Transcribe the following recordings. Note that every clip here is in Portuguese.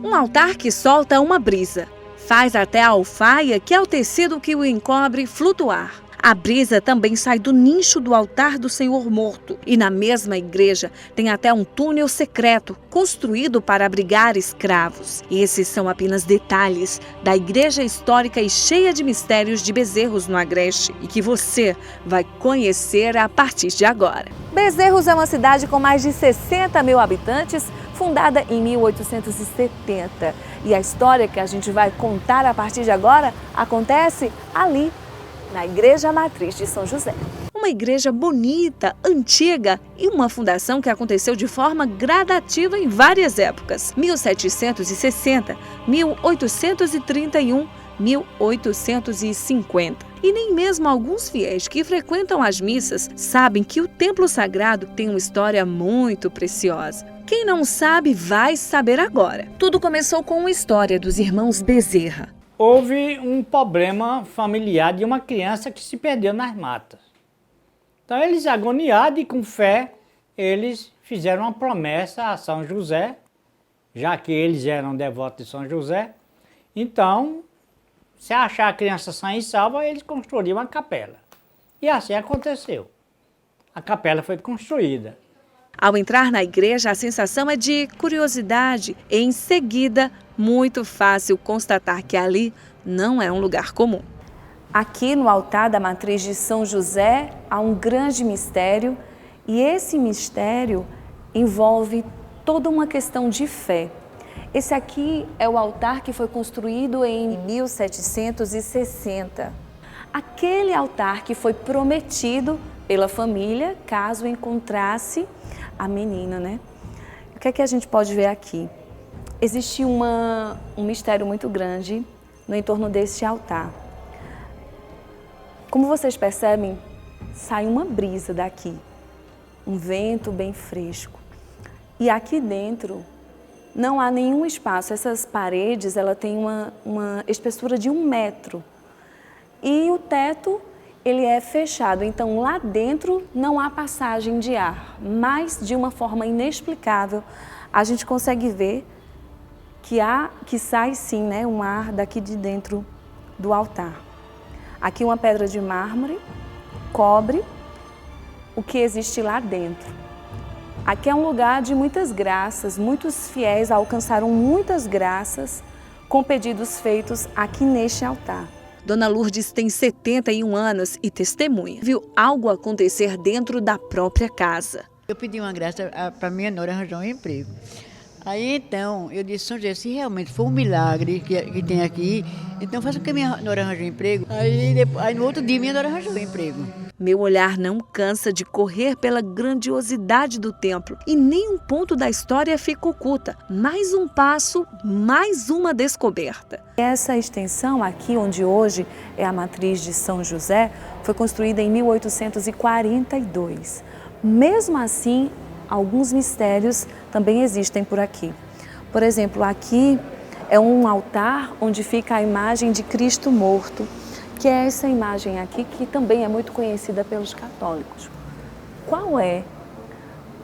Um altar que solta uma brisa. Faz até a alfaia, que é o tecido que o encobre, flutuar. A brisa também sai do nicho do altar do Senhor morto. E na mesma igreja tem até um túnel secreto, construído para abrigar escravos. E esses são apenas detalhes da igreja histórica e cheia de mistérios de Bezerros no Agreste, e que você vai conhecer a partir de agora. Bezerros é uma cidade com mais de 60 mil habitantes, fundada em 1870. E a história que a gente vai contar a partir de agora acontece ali, na Igreja Matriz de São José. Uma igreja bonita, antiga e uma fundação que aconteceu de forma gradativa em várias épocas. 1760, 1831, 1850. E nem mesmo alguns fiéis que frequentam as missas sabem que o templo sagrado tem uma história muito preciosa. Quem não sabe vai saber agora. Tudo começou com uma história dos irmãos Bezerra. Houve um problema familiar de uma criança que se perdeu nas matas. Então eles, agoniados e com fé, eles fizeram uma promessa a São José, já que eles eram devotos de São José. Então, se achar a criança sã e salva, eles construíram uma capela. E assim aconteceu. A capela foi construída. Ao entrar na igreja, a sensação é de curiosidade. Em seguida, muito fácil constatar que ali não é um lugar comum. Aqui no altar da Matriz de São José há um grande mistério, e esse mistério envolve toda uma questão de fé. Esse aqui é o altar que foi construído em 1760. Aquele altar que foi prometido pela família caso encontrasse a menina, né? O que é que a gente pode ver aqui? Existe um mistério muito grande no entorno deste altar. Como vocês percebem, sai uma brisa daqui, um vento bem fresco. E aqui dentro não há nenhum espaço. Essas paredes, ela tem uma espessura de 1 metro. E o teto, ele é fechado, então lá dentro não há passagem de ar, mas de uma forma inexplicável a gente consegue ver que sai sim, né, um ar daqui de dentro do altar. Aqui uma pedra de mármore cobre o que existe lá dentro. Aqui é um lugar de muitas graças, muitos fiéis alcançaram muitas graças com pedidos feitos aqui neste altar. Dona Lourdes tem 71 anos e testemunha. Viu algo acontecer dentro da própria casa. Eu pedi uma graça para minha nora arranjar um emprego. Aí então, eu disse, São José, se realmente for um milagre que tem aqui, então faça com que minha nora arranje um emprego. Aí no outro dia minha nora arranjou um emprego. Meu olhar não cansa de correr pela grandiosidade do templo e nenhum ponto da história fica oculta. Mais um passo, mais uma descoberta. Essa extensão aqui, onde hoje é a Matriz de São José, foi construída em 1842. Mesmo assim, alguns mistérios também existem por aqui. Por exemplo, aqui é um altar onde fica a imagem de Cristo morto, que é essa imagem aqui que também é muito conhecida pelos católicos. Qual é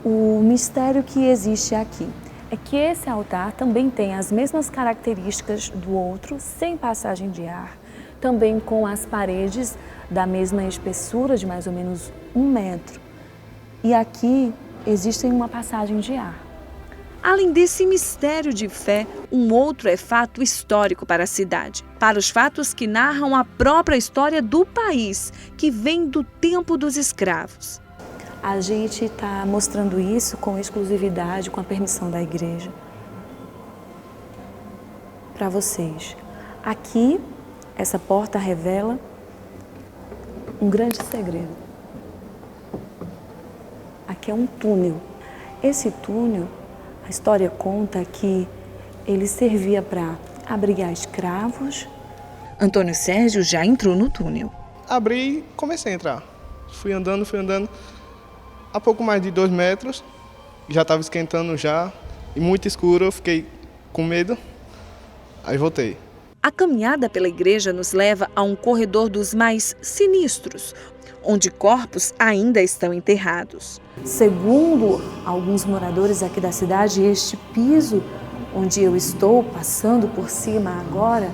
o mistério que existe aqui? É que esse altar também tem as mesmas características do outro, sem passagem de ar, também com as paredes da mesma espessura, de mais ou menos 1 metro. E aqui existe uma passagem de ar. Além desse mistério de fé, um outro é fato histórico para a cidade. Para os fatos que narram a própria história do país, que vem do tempo dos escravos. A gente está mostrando isso com exclusividade, com a permissão da igreja. Para vocês. Aqui, essa porta revela um grande segredo. Aqui é um túnel. Esse túnel, a história conta que ele servia para abrigar escravos. Antônio Sérgio já entrou no túnel. Abri e comecei a entrar. Fui andando. A pouco mais de 2 metros, já estava esquentando já, e muito escuro, eu fiquei com medo, aí voltei. A caminhada pela igreja nos leva a um corredor dos mais sinistros, onde corpos ainda estão enterrados. Segundo alguns moradores aqui da cidade, este piso onde eu estou passando por cima agora,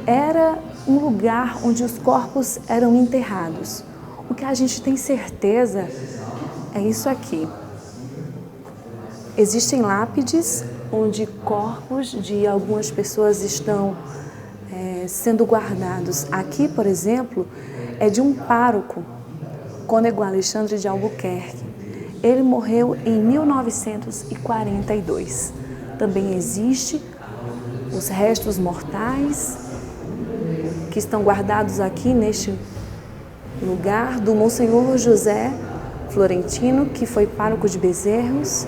era um lugar onde os corpos eram enterrados. O que a gente tem certeza é isso aqui. Existem lápides onde corpos de algumas pessoas estão sendo guardados. Aqui, por exemplo, é de um pároco, Cônego Alexandre de Albuquerque. Ele morreu em 1942. Também existe os restos mortais que estão guardados aqui neste lugar do Monsenhor José Florentino, que foi pároco de Bezerros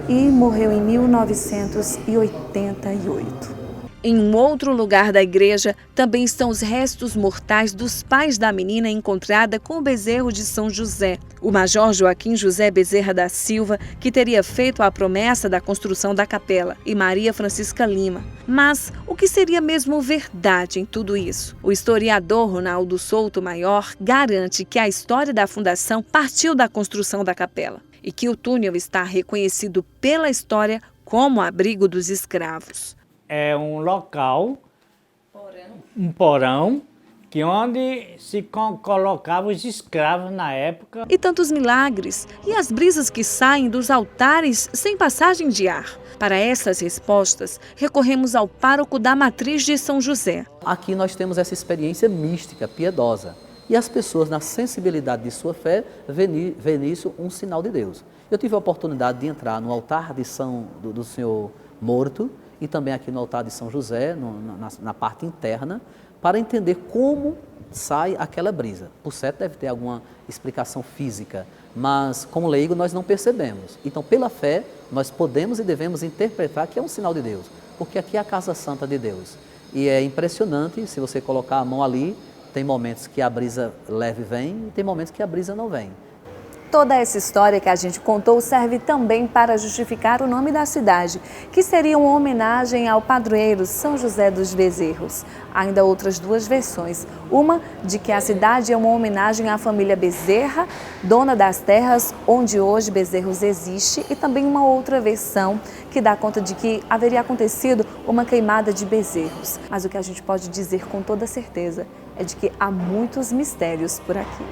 e morreu em 1988. Em um outro lugar da igreja também estão os restos mortais dos pais da menina encontrada com o bezerro de São José. O major Joaquim José Bezerra da Silva, que teria feito a promessa da construção da capela, e Maria Francisca Lima. Mas o que seria mesmo verdade em tudo isso? O historiador Ronaldo Souto Maior garante que a história da fundação partiu da construção da capela e que o túnel está reconhecido pela história como abrigo dos escravos. É um local, um porão, que onde se colocavam os escravos na época. E tantos milagres, e as brisas que saem dos altares sem passagem de ar. Para essas respostas, recorremos ao pároco da Matriz de São José. Aqui nós temos essa experiência mística, piedosa. E as pessoas, na sensibilidade de sua fé, vê nisso um sinal de Deus. Eu tive a oportunidade de entrar no altar de do Senhor Morto, e também aqui no altar de São José, na parte interna, para entender como sai aquela brisa. Por certo, deve ter alguma explicação física, mas como leigo nós não percebemos. Então, pela fé, nós podemos e devemos interpretar que é um sinal de Deus, porque aqui é a casa santa de Deus. E é impressionante, se você colocar a mão ali, tem momentos que a brisa leve vem e tem momentos que a brisa não vem. Toda essa história que a gente contou serve também para justificar o nome da cidade, que seria uma homenagem ao padroeiro São José dos Bezerros. Há ainda outras duas versões. Uma de que a cidade é uma homenagem à família Bezerra, dona das terras onde hoje Bezerros existe, e também uma outra versão que dá conta de que haveria acontecido uma queimada de bezerros. Mas o que a gente pode dizer com toda certeza é de que há muitos mistérios por aqui.